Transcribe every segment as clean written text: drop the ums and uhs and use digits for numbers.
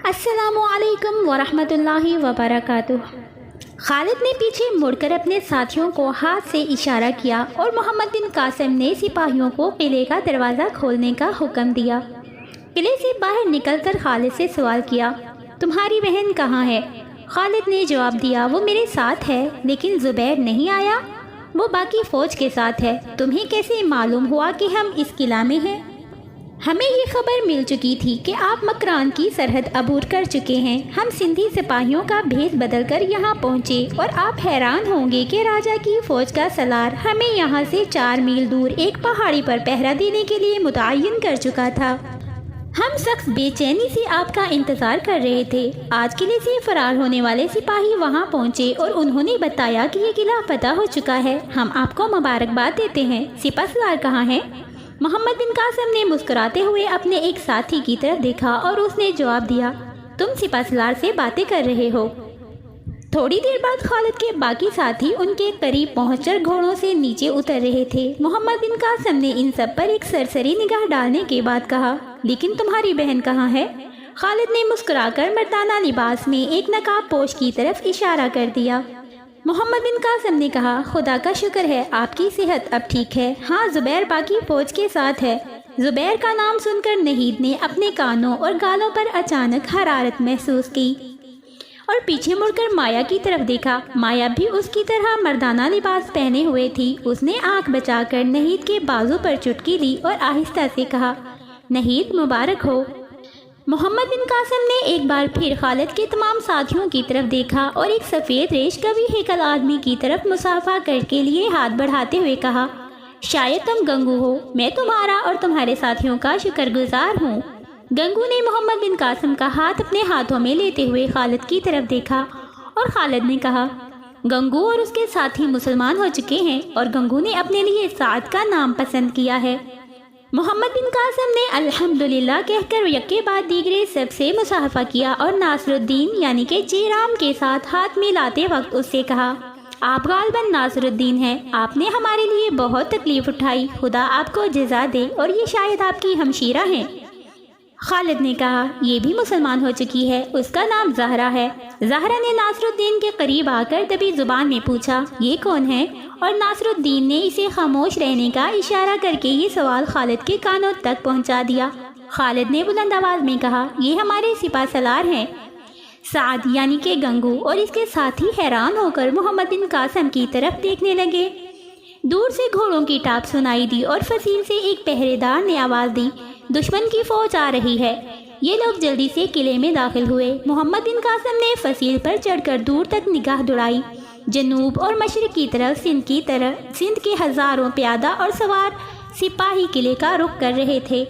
السلام علیکم ورحمۃ اللہ وبرکاتہ۔ خالد نے پیچھے مڑ کر اپنے ساتھیوں کو ہاتھ سے اشارہ کیا اور محمد بن قاسم نے سپاہیوں کو قلعے کا دروازہ کھولنے کا حکم دیا۔ قلعے سے باہر نکل کر خالد سے سوال کیا، تمہاری بہن کہاں ہے؟ خالد نے جواب دیا، وہ میرے ساتھ ہے، لیکن زبیر نہیں آیا، وہ باقی فوج کے ساتھ ہے۔ تمہیں کیسے معلوم ہوا کہ ہم اس قلعہ میں ہیں؟ ہمیں یہ خبر مل چکی تھی کہ آپ مکران کی سرحد عبور کر چکے ہیں۔ ہم سندھی سپاہیوں کا بھیس بدل کر یہاں پہنچے اور آپ حیران ہوں گے کہ راجہ کی فوج کا سالار ہمیں یہاں سے 4 میل دور ایک پہاڑی پر پہرا دینے کے لیے متعین کر چکا تھا۔ ہم سخت بے چینی سے آپ کا انتظار کر رہے تھے۔ آج قلعے سے فرار ہونے والے سپاہی وہاں پہنچے اور انہوں نے بتایا کہ یہ قلعہ فتح ہو چکا ہے۔ ہم آپ کو مبارکباد دیتے ہیں۔ سپہ سالار کہاں ہے؟ محمد بن قاسم نے مسکراتے ہوئے اپنے ایک ساتھی کی طرف دیکھا اور اس نے جواب دیا، تم سپہ سالار سے باتیں کر رہے ہو۔ تھوڑی دیر بعد خالد کے باقی ساتھی ان کے قریب پہنچ کر گھوڑوں سے نیچے اتر رہے تھے۔ محمد بن قاسم نے ان سب پر ایک سرسری نگاہ ڈالنے کے بعد کہا، لیکن تمہاری بہن کہاں ہے؟ خالد نے مسکرا کر مردانہ لباس میں ایک نقاب پوش کی طرف اشارہ کر دیا۔ محمد بن قاسم نے کہا، خدا کا شکر ہے آپ کی صحت اب ٹھیک ہے۔ ہاں، زبیر باقی فوج کے ساتھ ہے۔ زبیر کا نام سن کر نہید نے اپنے کانوں اور گالوں پر اچانک حرارت محسوس کی اور پیچھے مڑ کر مایا کی طرف دیکھا۔ مایا بھی اس کی طرح مردانہ لباس پہنے ہوئے تھی۔ اس نے آنکھ بچا کر نہید کے بازو پر چٹکی لی اور آہستہ سے کہا، نہید مبارک ہو۔ محمد بن قاسم نے ایک بار پھر خالد کے تمام ساتھیوں کی طرف دیکھا اور ایک سفید ریش کبھی ہیکل آدمی کی طرف مصافحہ کر کے لیے ہاتھ بڑھاتے ہوئے کہا، شاید تم گنگو ہو، میں تمہارا اور تمہارے ساتھیوں کا شکر گزار ہوں۔ گنگو نے محمد بن قاسم کا ہاتھ اپنے ہاتھوں میں لیتے ہوئے خالد کی طرف دیکھا اور خالد نے کہا، گنگو اور اس کے ساتھی مسلمان ہو چکے ہیں اور گنگو نے اپنے لیے سعد کا نام پسند کیا ہے۔ محمد بن قاسم نے الحمدللہ کہہ کر یکے بعد دیگرے سب سے مصافحہ کیا اور ناصر الدین یعنی کہ جیرام کے ساتھ ہاتھ ملاتے وقت اس سے کہا، آپ غالباً ناصر الدین ہیں، آپ نے ہمارے لیے بہت تکلیف اٹھائی، خدا آپ کو جزا دے، اور یہ شاید آپ کی ہمشیرہ ہیں۔ خالد نے کہا، یہ بھی مسلمان ہو چکی ہے، اس کا نام زہرا ہے۔ زہرا نے ناصر الدین کے قریب آ کر دبی زبان میں پوچھا، یہ کون ہے؟ اور ناصر الدین نے اسے خاموش رہنے کا اشارہ کر کے یہ سوال خالد کے کانوں تک پہنچا دیا۔ خالد نے بلند آواز میں کہا، یہ ہمارے سپہ سالار ہیں، سعد یعنی کہ گنگو، اور اس کے ساتھی حیران ہو کر محمد بن قاسم کی طرف دیکھنے لگے۔ دور سے گھوڑوں کی ٹاپ سنائی دی اور فصیل سے ایک پہرے دار نے آواز دی، دشمن کی فوج آ رہی ہے۔ یہ لوگ جلدی سے قلعے میں داخل ہوئے۔ محمد بن قاسم نے فصیل پر چڑھ کر دور تک نگاہ دوڑائی۔ جنوب اور مشرق کی طرف سندھ کے ہزاروں پیادہ اور سوار سپاہی قلعے کا رخ کر رہے تھے۔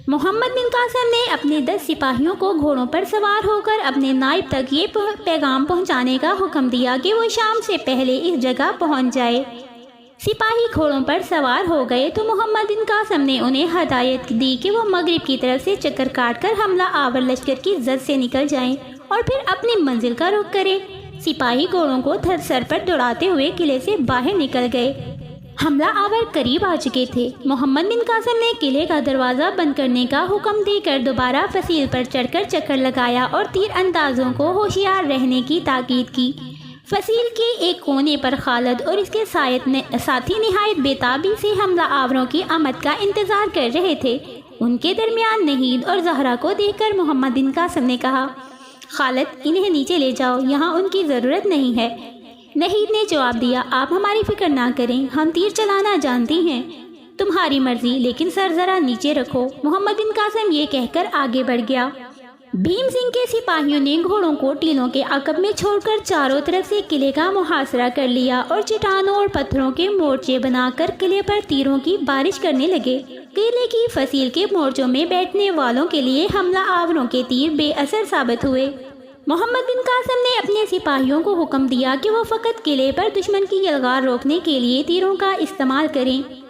محمد بن قاسم نے اپنے 10 سپاہیوں کو گھوڑوں پر سوار ہو کر اپنے نائب تک یہ پیغام پہنچانے کا حکم دیا کہ وہ شام سے پہلے اس جگہ پہنچ جائے۔ سپاہی گھوڑوں پر سوار ہو گئے تو محمد بن قاسم نے انہیں ہدایت دی کہ وہ مغرب کی طرف سے چکر کاٹ کر حملہ آور لشکر کی زد سے نکل جائیں اور پھر اپنی منزل کا رخ کریں۔ سپاہی گھوڑوں کو سر پر دوڑاتے ہوئے قلعے سے باہر نکل گئے۔ حملہ آور قریب آ چکے تھے۔ محمد بن قاسم نے قلعے کا دروازہ بند کرنے کا حکم دے کر دوبارہ فصیل پر چڑھ کر چکر لگایا اور تیر اندازوں کو ہوشیار رہنے کی تاکید کی۔ فصیل کے ایک کونے پر خالد اور اس کے ساتھی نہایت بےتابی سے حملہ آوروں کی آمد کا انتظار کر رہے تھے۔ ان کے درمیان نہید اور زہرا کو دیکھ کر محمد بن قاسم نے کہا، خالد انہیں نیچے لے جاؤ، یہاں ان کی ضرورت نہیں ہے۔ نہید نے جواب دیا، آپ ہماری فکر نہ کریں، ہم تیر چلانا جانتی ہیں، تمہاری مرضی، لیکن سر ذرا نیچے رکھو۔ محمد بن قاسم یہ کہہ کر آگے بڑھ گیا۔ بھیم سنگھ کے سپاہیوں نے گھوڑوں کو ٹیلوں کے عقب میں چھوڑ کر چاروں طرف سے قلعے کا محاصرہ کر لیا اور چٹانوں اور پتھروں کے مورچے بنا کر قلعے پر تیروں کی بارش کرنے لگے۔ قلعے کی فصیل کے مورچوں میں بیٹھنے والوں کے لیے حملہ آوروں کے تیر بے اثر ثابت ہوئے۔ محمد بن قاسم نے اپنے سپاہیوں کو حکم دیا کہ وہ فقط قلعے پر دشمن کی یلغار روکنے کے لیے تیروں کا استعمال کریں۔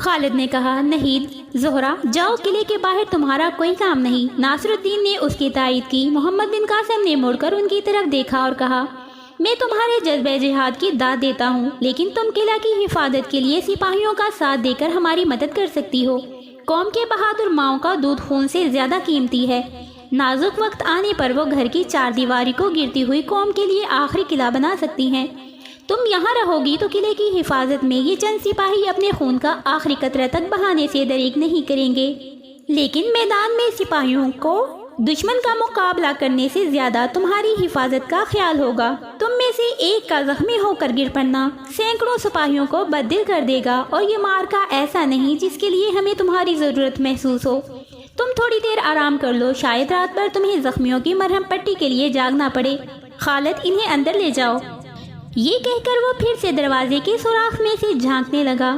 خالد نے کہا نہید، زہرا جاؤ، قلعے کے باہر تمہارا کوئی کام نہیں۔ ناصر الدین نے اس کی تائید کی۔ محمد بن قاسم نے مڑ کر ان کی طرف دیکھا اور کہا میں تمہارے جذبہ جہاد کی داد دیتا ہوں، لیکن تم قلعہ کی حفاظت کے لیے سپاہیوں کا ساتھ دے کر ہماری مدد کر سکتی ہو۔ قوم کے بہادر ماؤں کا دودھ خون سے زیادہ قیمتی ہے۔ نازک وقت آنے پر وہ گھر کی چار دیواری کو گرتی ہوئی قوم کے لیے آخری قلعہ بنا سکتی ہیں۔ تم یہاں رہو گی تو قلعے کی حفاظت میں یہ چند سپاہی اپنے خون کا آخری قطرہ تک بہانے سے دریغ نہیں کریں گے، لیکن میدان میں سپاہیوں کو دشمن کا مقابلہ کرنے سے زیادہ تمہاری حفاظت کا خیال ہوگا۔ تم میں سے ایک کا زخمی ہو کر گر پڑنا سینکڑوں سپاہیوں کو بددل کر دے گا، اور یہ مارکا ایسا نہیں جس کے لیے ہمیں تمہاری ضرورت محسوس ہو۔ تم تھوڑی دیر آرام کر لو، شاید رات بھر تمہیں زخمیوں کی مرہم پٹی کے لیے جاگنا پڑے۔ خالد انہیں اندر لے جاؤ۔ یہ کہہ کر وہ پھر سے دروازے کے سوراخ میں سے جھانکنے لگا۔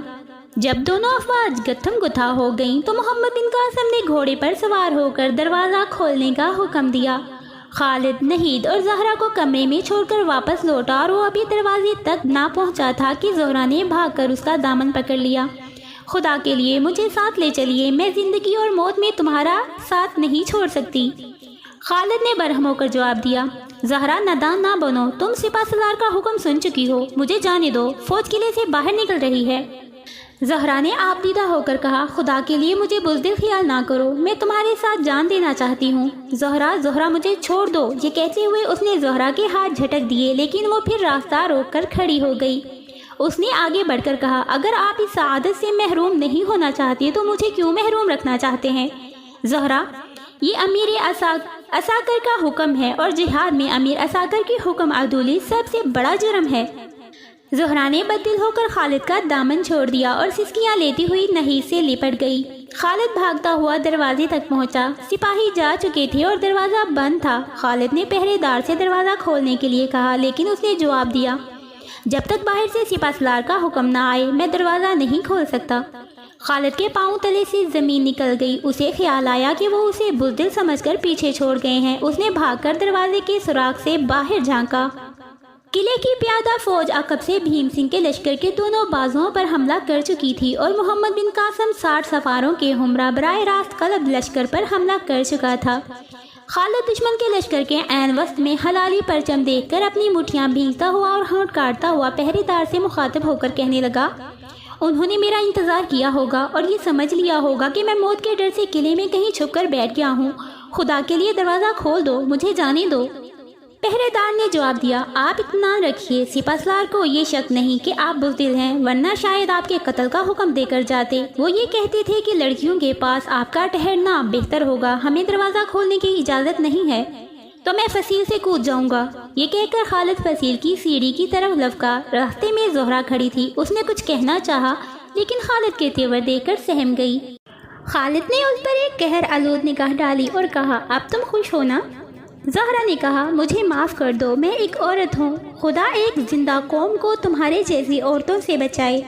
جب دونوں افواج گتھم گتھا ہو گئیں تو محمد بن قاسم نے گھوڑے پر سوار ہو کر دروازہ کھولنے کا حکم دیا۔ خالد، نہید اور زہرا کو کمرے میں چھوڑ کر واپس لوٹا، اور وہ ابھی دروازے تک نہ پہنچا تھا کہ زہرا نے بھاگ کر اس کا دامن پکڑ لیا۔ خدا کے لیے مجھے ساتھ لے چلیے، میں زندگی اور موت میں تمہارا ساتھ نہیں چھوڑ سکتی۔ خالد نے برہم ہو کر جواب دیا، زہرا نادان نہ بنو، تم سپہ سالار کا حکم سن چکی ہو، مجھے جانے دو، فوج قلعے سے باہر نکل رہی ہے۔ زہرا نے آپ دیدہ ہو کر کہا، خدا کے لیے مجھے بزدل خیال نہ کرو، میں تمہارے ساتھ جان دینا چاہتی ہوں۔ زہرا مجھے چھوڑ دو، یہ کہتے ہوئے اس نے زہرا کے ہاتھ جھٹک دیے، لیکن وہ پھر راستہ روک کر کھڑی ہو گئی۔ اس نے آگے بڑھ کر کہا، اگر آپ اس سعادت سے محروم نہیں ہونا چاہتی تو مجھے کیوں محروم رکھنا چاہتے ہیں؟ زہرا، یہ امیر عساکر کا حکم ہے، اور جہاد میں امیر عساکر کی حکم عدولی سب سے بڑا جرم ہے۔ زہرا نے بددل ہو کر خالد کا دامن چھوڑ دیا اور سسکیاں لیتی ہوئی نہید سے لپٹ گئی۔ خالد بھاگتا ہوا دروازے تک پہنچا۔ سپاہی جا چکے تھے اور دروازہ بند تھا۔ خالد نے پہرے دار سے دروازہ کھولنے کے لیے کہا، لیکن اس نے جواب دیا، جب تک باہر سے سپہ سالار کا حکم نہ آئے میں دروازہ نہیں کھول سکتا۔ خالد کے پاؤں تلے سے زمین نکل گئی۔ اسے خیال آیا کہ وہ اسے بزدل سمجھ کر پیچھے چھوڑ گئے ہیں۔ اس نے بھاگ کر دروازے کے سوراخ سے باہر جھانکا۔ قلعے کی پیادہ فوج عقب سے بھیم سنگھ کے لشکر کے دونوں بازوؤں پر حملہ کر چکی تھی، اور محمد بن قاسم 60 سواروں کے ہمراہ براہ راست قلب لشکر پر حملہ کر چکا تھا۔ خالد دشمن کے لشکر کے عین وسط میں حلالی پرچم دیکھ کر اپنی مٹھیاں بھینچتا ہوا اور ہونٹ کاٹتا ہوا پہرے دار سے مخاطب ہو کر کہنے لگا، انہوں نے میرا انتظار کیا ہوگا اور یہ سمجھ لیا ہوگا کہ میں موت کے ڈر سے قلعے میں کہیں چھپ کر بیٹھ گیا ہوں۔ خدا کے لیے دروازہ کھول دو، مجھے جانے دو۔ پہرے دار نے جواب دیا، آپ اطمینان رکھیے، سپہ سالار کو یہ شک نہیں کہ آپ بزدل ہیں، ورنہ شاید آپ کے قتل کا حکم دے کر جاتے۔ وہ یہ کہتے تھے کہ لڑکیوں کے پاس آپ کا ٹھہرنا بہتر ہوگا، ہمیں دروازہ کھولنے کی اجازت نہیں ہے تو میں فصیل سے کود جاؤں گا۔ یہ کہہ کر خالد فصیل کی سیڑھی کی طرف لپکا۔ راستے میں زہرا کھڑی تھی، اس نے کچھ کہنا چاہا لیکن خالد کے تیور دیکھ کر سہم گئی۔ خالد نے اس پر ایک قہر آلود نگاہ ڈالی اور کہا، اب تم خوش ہو نا؟ زہرا نے کہا، مجھے معاف کر دو، میں ایک عورت ہوں، خدا ایک زندہ قوم کو تمہارے جیسی عورتوں سے بچائے۔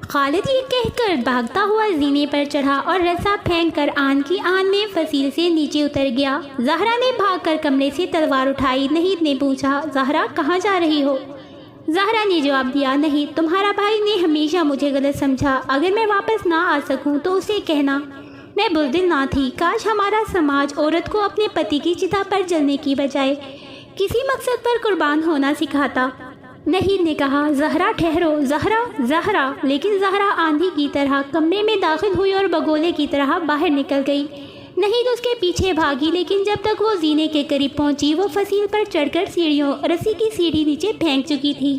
خالد یہ کہہ کر بھاگتا ہوا زینے پر چڑھا اور رسا پھینک کر آن کی آن میں فصیل سے نیچے اتر گیا۔ زہرا نے بھاگ کر کمرے سے تلوار اٹھائی۔ نہید نے پوچھا، زہرا کہاں جا رہی ہو؟ زہرا نے جواب دیا، نہید، تمہارا بھائی نے ہمیشہ مجھے غلط سمجھا، اگر میں واپس نہ آ سکوں تو اسے کہنا میں بزدل نہ تھی۔ کاش ہمارا سماج عورت کو اپنے پتی کی چتا پر جلنے کی بجائے کسی مقصد پر قربان ہونا سکھاتا۔ نہید نے کہا، زہرا ٹھہرو، زہرا، لیکن زہرا آندھی کی طرح کمرے میں داخل ہوئی اور بگولے کی طرح باہر نکل گئی۔ نہید اس کے پیچھے بھاگی، لیکن جب تک وہ زینے کے قریب پہنچی وہ فصیل پر چڑھ کر سیڑھیوں رسی کی سیڑھی نیچے پھینک چکی تھی۔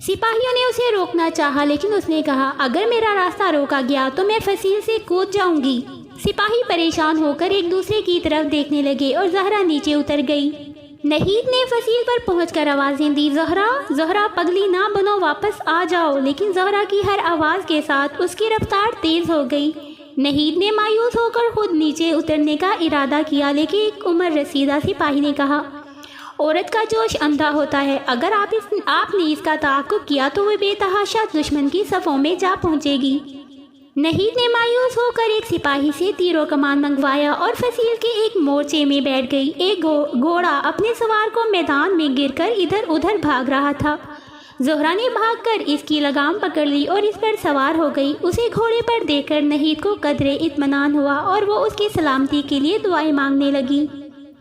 سپاہیوں نے اسے روکنا چاہا، لیکن اس نے کہا، اگر میرا راستہ روکا گیا تو میں فصیل سے کود جاؤں گی۔ سپاہی پریشان ہو کر ایک دوسرے کی طرف دیکھنے لگے اور زہرا نیچے اتر گئی۔ نہید نے فصیل پر پہنچ کر آوازیں دی، زہرا پگلی نہ بنو، واپس آ جاؤ، لیکن زہرا کی ہر آواز کے ساتھ اس کی رفتار تیز ہو گئی۔ نہید نے مایوس ہو کر خود نیچے اترنے کا ارادہ کیا، لیکن ایک عمر رسیدہ سپاہی نے کہا، عورت کا جوش اندھا ہوتا ہے، اگر آپ نے اس کا تعاقب کیا تو وہ بے تحاشا دشمن کی صفوں میں جا پہنچے گی۔ نہید نے مایوس ہو کر ایک سپاہی سے تیر و کمان منگوایا اور فصیل کے ایک مورچے میں بیٹھ گئی۔ ایک گھوڑا اپنے سوار کو میدان میں گر کر ادھر ادھر بھاگ رہا تھا۔ زہرا نے بھاگ کر اس کی لگام پکڑ لی اور اس پر سوار ہو گئی۔ اسے گھوڑے پر دیکھ کر نہید کو قدرے اطمینان ہوا اور وہ اس کی سلامتی کے لیے دعائیں مانگنے لگی۔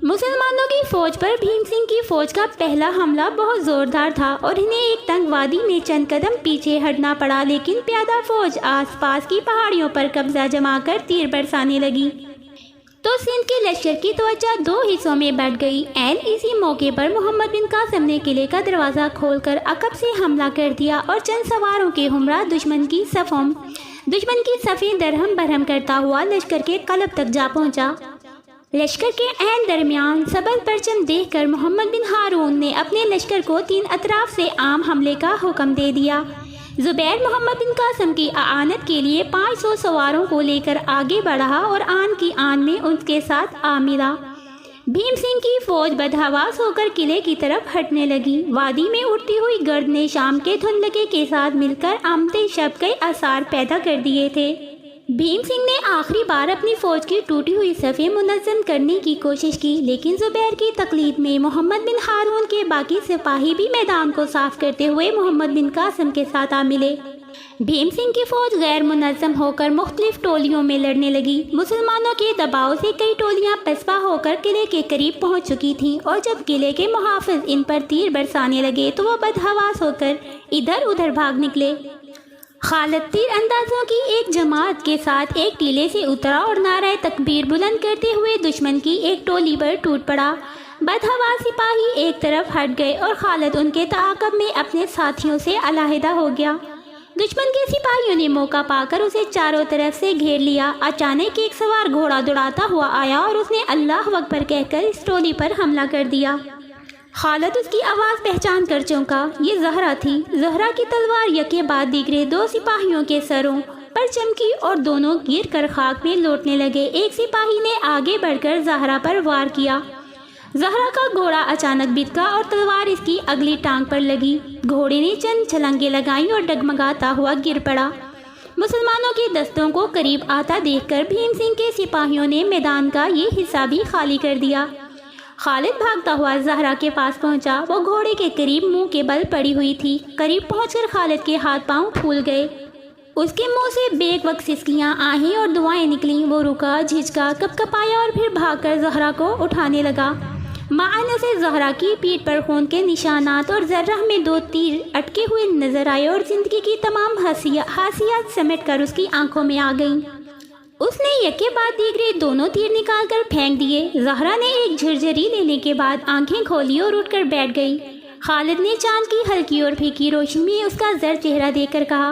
مسلمانوں کی فوج پر بھیم سنگھ کی فوج کا پہلا حملہ بہت زوردار تھا اور انہیں ایک تنگ وادی میں چند قدم پیچھے ہٹنا پڑا، لیکن پیادہ فوج آس پاس کی پہاڑیوں پر قبضہ جما کر تیر برسانے لگی تو سندھ کے لشکر کی توجہ دو حصوں میں بٹ گئی۔ اسی موقع پر محمد بن قاسم نے قلعے کا دروازہ کھول کر عقب سے حملہ کر دیا اور چند سواروں کے ہمراہ دشمن کی صفیں درہم برہم کرتا ہوا لشکر کے قلب تک جا پہنچا۔ لشکر کے عین درمیان سبز پرچم دیکھ کر محمد بن ہارون نے اپنے لشکر کو تین اطراف سے عام حملے کا حکم دے دیا۔ زبیر محمد بن قاسم کی اعانت کے لیے 500 سواروں کو لے کر آگے بڑھا اور آن کی آن میں ان کے ساتھ آ ملا۔ بھیم سنگھ کی فوج بدحواس ہو کر قلعے کی طرف ہٹنے لگی۔ وادی میں اڑتی ہوئی گرد نے شام کے دھندلکے کے ساتھ مل کر آمتے شب کئی آثار پیدا کر دیے تھے۔ بھیم سنگھ نے آخری بار اپنی فوج کی ٹوٹی ہوئی صفیں منظم کرنے کی کوشش کی، لیکن زبیر کی تقلید میں محمد بن ہارون کے باقی سپاہی بھی میدان کو صاف کرتے ہوئے محمد بن قاسم کے ساتھ آ ملے۔ بھیم سنگھ کی فوج غیر منظم ہو کر مختلف ٹولیوں میں لڑنے لگی۔ مسلمانوں کے دباؤ سے کئی ٹولیاں پسپا ہو کر قلعے کے قریب پہنچ چکی تھیں اور جب قلعے کے محافظ ان پر تیر برسانے لگے تو وہ بدحواس ہو کر ادھر ادھر بھاگ نکلے۔ خالد تیر اندازوں کی ایک جماعت کے ساتھ ایک ٹیلے سے اترا اور نعرہ تکبیر بلند کرتے ہوئے دشمن کی ایک ٹولی پر ٹوٹ پڑا۔ بدحواس سپاہی ایک طرف ہٹ گئے اور خالد ان کے تعاقب میں اپنے ساتھیوں سے علیحدہ ہو گیا۔ دشمن کے سپاہیوں نے موقع پا کر اسے چاروں طرف سے گھیر لیا۔ اچانک ایک سوار گھوڑا دوڑاتا ہوا آیا اور اس نے اللہ اکبر کہہ کر اس ٹولی پر حملہ کر دیا۔ خالد اس کی آواز پہچان کر چونکا، یہ زہرا تھی۔ زہرا کی تلوار یکے بعد دیگرے دو سپاہیوں کے سروں پر چمکی اور دونوں گر کر خاک میں لوٹنے لگے۔ ایک سپاہی نے آگے بڑھ کر زہرا پر وار کیا۔ زہرا کا گھوڑا اچانک بتکا اور تلوار اس کی اگلی ٹانگ پر لگی۔ گھوڑے نے چند چھلانگیں لگائیں اور ڈگمگاتا ہوا گر پڑا۔ مسلمانوں کے دستوں کو قریب آتا دیکھ کر بھیم سنگھ کے سپاہیوں نے میدان کا یہ حصہ بھی خالی کر دیا۔ خالد بھاگتا ہوا زہرا کے پاس پہنچا۔ وہ گھوڑے کے قریب منہ کے بل پڑی ہوئی تھی۔ قریب پہنچ کر خالد کے ہاتھ پاؤں پھول گئے۔ اس کے منہ سے بیک وقت سسکیاں، آہیں اور دعائیں نکلیں۔ وہ رکا، جھجکا، کپکپایا اور پھر بھاگ کر زہرا کو اٹھانے لگا۔ معانے سے زہرا کی پیٹھ پر خون کے نشانات اور ذرہ میں 2 تیر اٹکے ہوئے نظر آئے اور زندگی کی تمام حسیات سمیٹ کر اس کی آنکھوں میں آ گئیں۔ اس نے یکے بعد دیگرے دونوں تیر نکال کر پھینک دیے۔ زہرا نے ایک جھرجھری لینے کے بعد آنکھیں کھولی اور اٹھ کر بیٹھ گئی۔ خالد نے چاند کی ہلکی اور پھیکی روشنی میں اس کا زرد چہرہ دیکھ کر کہا،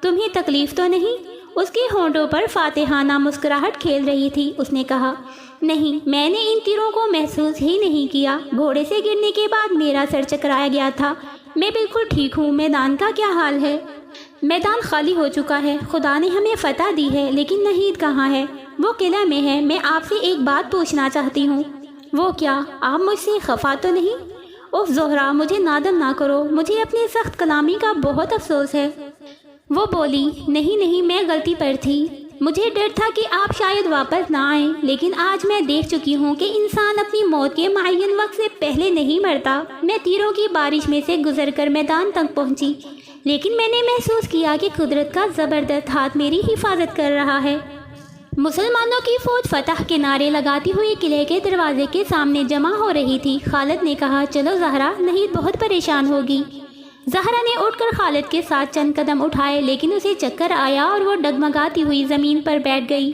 تمہیں تکلیف تو نہیں؟ اس کے ہونٹوں پر فاتحانہ مسکراہٹ کھیل رہی تھی۔ اس نے کہا، نہیں، میں نے ان تیروں کو محسوس ہی نہیں کیا۔ گھوڑے سے گرنے کے بعد میرا سر چکرایا گیا تھا۔ میں بالکل ٹھیک ہوں۔ میدان کا کیا حال ہے؟ میدان خالی ہو چکا ہے۔ خدا نے ہمیں فتح دی ہے، لیکن نہید کہاں ہے؟ وہ قلعہ میں ہے۔ میں آپ سے ایک بات پوچھنا چاہتی ہوں۔ وہ کیا؟ آپ مجھ سے خفا تو نہیں؟ اوہ زہرا، مجھے نادم نہ کرو۔ مجھے اپنی سخت کلامی کا بہت افسوس ہے۔ وہ بولی، نہیں، میں غلطی پر تھی۔ مجھے ڈر تھا کہ آپ شاید واپس نہ آئیں، لیکن آج میں دیکھ چکی ہوں کہ انسان اپنی موت کے معین وقت سے پہلے نہیں مرتا۔ میں تیروں کی بارش میں سے گزر کر میدان تک پہنچی، لیکن میں نے محسوس کیا کہ قدرت کا زبردست ہاتھ میری حفاظت کر رہا ہے۔ مسلمانوں کی فوج فتح کے نعرے لگاتی ہوئی قلعے کے دروازے کے سامنے جمع ہو رہی تھی۔ خالد نے کہا، چلو زہرا، نہید بہت پریشان ہوگی۔ زہرا نے اٹھ کر خالد کے ساتھ چند قدم اٹھائے، لیکن اسے چکر آیا اور وہ ڈگمگاتی ہوئی زمین پر بیٹھ گئی۔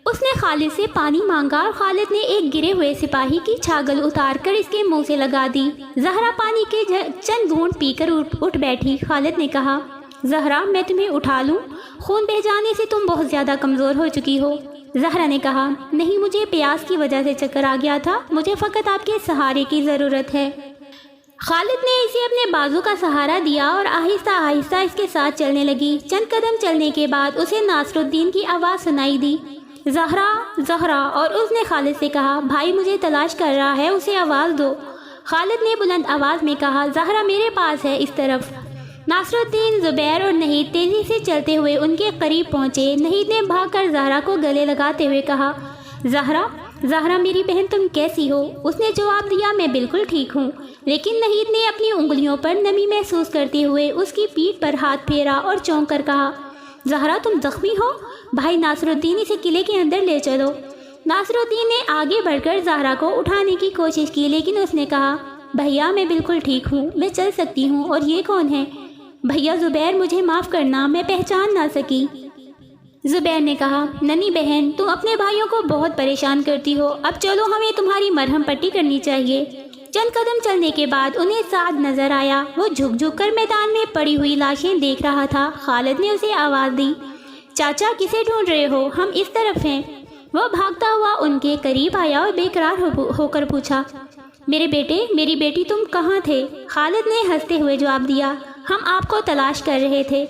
اس نے خالد سے پانی مانگا اور خالد نے ایک گرے ہوئے سپاہی کی چھاگل اتار کر اس کے منہ سے لگا دی۔ زہرا پانی کے چند گھونٹ پی کر اٹھ بیٹھی۔ خالد نے کہا، زہرا، میں تمہیں اٹھا لوں؟ خون بہہ جانے سے تم بہت زیادہ کمزور ہو چکی ہو۔ زہرا نے کہا، نہیں، مجھے پیاس کی وجہ سے چکر آ گیا تھا۔ مجھے فقط آپ کے سہارے کی ضرورت ہے۔ خالد نے اسے اپنے بازو کا سہارا دیا اور آہستہ آہستہ اس کے ساتھ چلنے لگی۔ چند قدم چلنے کے بعد اسے ناصر الدین کی آواز سنائی دی، زہرا، اور اس نے خالد سے کہا، بھائی مجھے تلاش کر رہا ہے، اسے آواز دو۔ خالد نے بلند آواز میں کہا، زہرا میرے پاس ہے، اس طرف۔ ناصر الدین، زبیر اور نہید تیزی سے چلتے ہوئے ان کے قریب پہنچے۔ نہید نے بھاگ کر زہرا کو گلے لگاتے ہوئے کہا، زہرا، زہرا میری بہن تم کیسی ہو؟ اس نے جواب دیا میں بالکل ٹھیک ہوں، لیکن نہید نے اپنی انگلیوں پر نمی محسوس کرتے ہوئے اس کی پیٹھ پر ہاتھ پھیرا اور چونک کر کہا زہرا تم زخمی ہو؟ بھائی ناصر الدین اسے قلعے کے اندر لے چلو۔ ناصر الدین نے آگے بڑھ کر زہرا کو اٹھانے کی کوشش کی، لیکن اس نے کہا بھیا میں بالکل ٹھیک ہوں، میں چل سکتی ہوں۔ اور یہ کون ہے؟ بھیا زبیر، مجھے معاف کرنا، میں پہچان نہ سکی۔ زبیر نے کہا ننی بہن تم اپنے بھائیوں کو بہت پریشان کرتی ہو، اب چلو ہمیں تمہاری مرہم پٹی کرنی چاہیے۔ چند قدم چلنے کے بعد انہیں سعد نظر آیا، وہ جھک جھک کر میدان میں پڑی ہوئی لاشیں دیکھ رہا تھا۔ خالد نے اسے آواز دی چاچا کسے ڈھونڈ رہے ہو؟ ہم اس طرف ہیں۔ وہ بھاگتا ہوا ان کے قریب آیا اور بے قرار ہو کر پوچھا میرے بیٹے، میری بیٹی تم کہاں تھے؟ خالد نے ہنستے ہوئے جواب دیا ہم آپ کو تلاش کر رہے تھے۔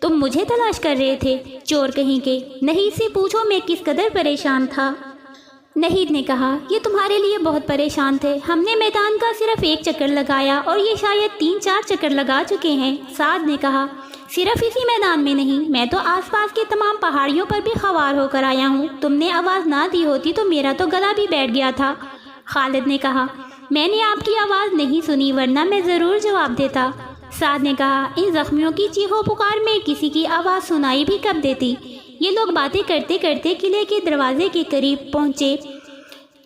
تم مجھے تلاش کر رہے تھے؟ چور کہیں کے! نہید سے پوچھو میں کس قدر پریشان تھا۔ نہید نے کہا یہ تمہارے لیے بہت پریشان تھے، ہم نے میدان کا صرف ایک چکر لگایا اور یہ شاید 3-4 چکر لگا چکے ہیں۔ سعد نے کہا صرف اسی میدان میں نہیں، میں تو آس پاس کے تمام پہاڑیوں پر بھی خوار ہو کر آیا ہوں، تم نے آواز نہ دی ہوتی تو میرا تو گلا بھی بیٹھ گیا تھا۔ خالد نے کہا میں نے آپ کی آواز نہیں سنی ورنہ میں ضرور جواب دیتا۔ سعد نے کہا ان زخمیوں کی چیخو پکار میں کسی کی آواز سنائی بھی کب دیتی۔ یہ لوگ باتیں کرتے کرتے قلعے کے دروازے کے قریب پہنچے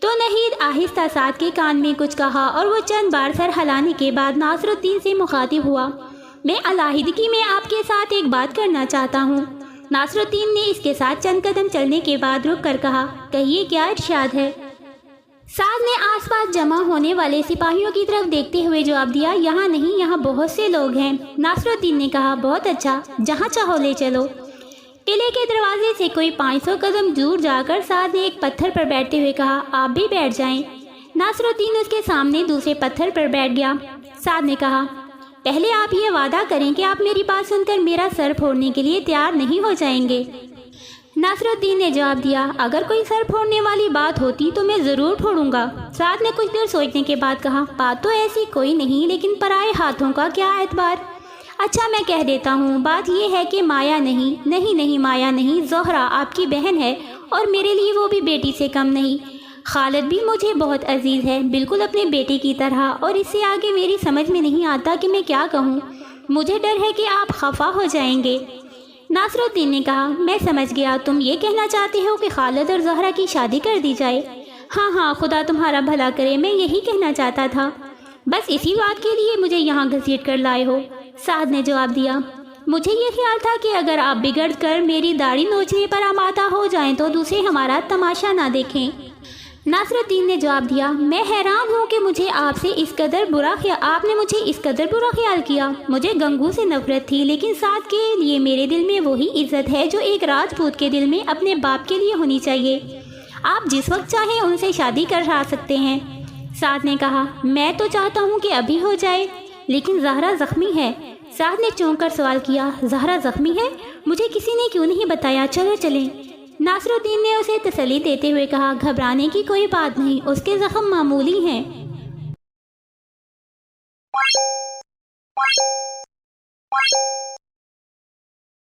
تو نہید آہستہ سعد کے کان میں کچھ کہا اور وہ چند بار سر ہلانے کے بعد ناصر الدین سے مخاطب ہوا میں علیحدگی میں آپ کے ساتھ ایک بات کرنا چاہتا ہوں۔ ناصر الدین نے اس کے ساتھ چند قدم چلنے کے بعد رک کر کہا کہیے کیا ارشاد ہے؟ سعد نے آس پاس جمع ہونے والے سپاہیوں کی طرف دیکھتے ہوئے جواب دیا یہاں نہیں، یہاں بہت سے لوگ ہیں۔ ناصر الدین نے کہا بہت اچھا، جہاں چاہو لے چلو۔ قلعے کے دروازے سے کوئی 500 قدم دور جا کر سعد نے ایک پتھر پر بیٹھتے ہوئے کہا آپ بھی بیٹھ جائیں۔ ناصر الدین اس کے سامنے دوسرے پتھر پر بیٹھ گیا۔ سعد نے کہا پہلے آپ یہ وعدہ کریں کہ آپ میری بات سن کر میرا سر پھوڑنے کے لیے تیار نہیں ہو جائیں گے۔ ناصر الدین نے جواب دیا اگر کوئی سر پھوڑنے والی بات ہوتی تو میں ضرور پھوڑوں گا۔ سعد نے کچھ دیر سوچنے کے بعد کہا بات تو ایسی کوئی نہیں، لیکن پرائے ہاتھوں کا کیا اعتبار؟ اچھا میں کہہ دیتا ہوں، بات یہ ہے کہ مایا نہیں مایا نہیں، زہرا آپ کی بہن ہے اور میرے لیے وہ بھی بیٹی سے کم نہیں۔ خالد بھی مجھے بہت عزیز ہے، بالکل اپنے بیٹے کی طرح، اور اس سے آگے میری سمجھ میں نہیں آتا کہ میں کیا کہوں۔ مجھے ڈر ہے کہ آپ خفا ہو جائیں گے۔ ناصر الدین نے کہا میں سمجھ گیا، تم یہ کہنا چاہتے ہو کہ خالد اور زہرا کی شادی کر دی جائے؟ ہاں خدا تمہارا بھلا کرے، میں یہی کہنا چاہتا تھا، بس اسی بات کے لیے مجھے یہاں گھسیٹ کر لائے ہو۔ سعد نے جواب دیا مجھے یہ خیال تھا کہ اگر آپ بگڑ کر میری داڑھی نوچنے پر آمادہ ہو جائیں تو دوسرے ہمارا تماشا نہ دیکھیں۔ ناصر الدین نے جواب دیا میں حیران ہوں کہ آپ نے مجھے اس قدر برا خیال کیا۔ مجھے گنگو سے نفرت تھی، لیکن سعد کے لیے میرے دل میں وہی عزت ہے جو ایک راجپوت کے دل میں اپنے باپ کے لیے ہونی چاہیے۔ آپ جس وقت چاہیں ان سے شادی کرا سکتے ہیں۔ سعد نے کہا میں تو چاہتا ہوں کہ ابھی ہو جائے، لیکن زہرا زخمی ہے۔ سعد نے چونک کر سوال کیا زہرا زخمی ہے؟ مجھے کسی نے کیوں نہیں بتایا؟ چلو چلیں۔ ناصر الدین نے اسے تسلی دیتے ہوئے کہا گھبرانے کی کوئی بات نہیں، اس کے زخم معمولی ہیں۔